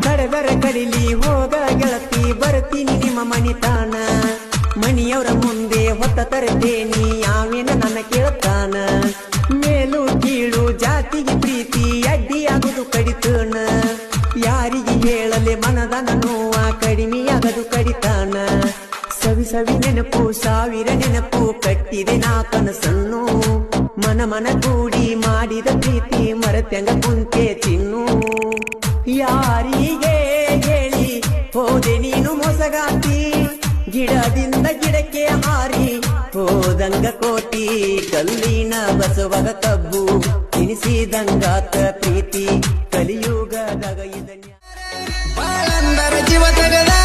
ಕಡದರ ಕಡಿಲಿ ಹೋಗ ಗೆಳತಿ ಬರ್ತೀನಿ ನಿಮ್ಮ ಮನಿತಾನ ಮನಿಯವರ ಮುಂದೆ ಹೊತ್ತ ತರ್ತೇನಿ ಯಾವೇನ ನನ್ನ ಕೇಳ್ತಾನ ಮೇಲು ಕೀಳು ಜಾತಿಗೆ ಪ್ರೀತಿ ಅಡ್ಡಿಯಾಗುದು ಕಡಿತನ ಯಾರಿಗೆ ಹೇಳಲೆ ಮನದನ ನೋವ ಕಡಿಮೆಯಾಗದು ಕಡಿತಾನ ಸವಿ ಸವಿ ನೆನಪು ಸಾವಿರ ನೆನಪು ಕಟ್ಟಿದೆ ನಾ ಕನಸನ್ನು ಮನ ಕೂಡಿ ಮಾಡಿದ ಪ್ರೀತಿ ಮರತ್ಯಂಗ ಕುಂತೆ ತಿನ್ನು ಯಾರಿಗೆ ಹೇಳಿ ಹೋದೆ ನೀನು ಮೊಸಗಾತಿ ಗಿಡದಿಂದ ಗಿಡಕ್ಕೆ ಹಾರಿ ಹೋದಂಗ ಕೋತಿ ಕಲ್ಲಿನ ಬಸವಗ ಕಬ್ಬು ತಿನಿಸಿದಂಗಾತ ಪ್ರೀತಿ ಕಲಿಯುಗದಾಗ ಇದನ್ಯ ಜೀವ ತೆಗೆದ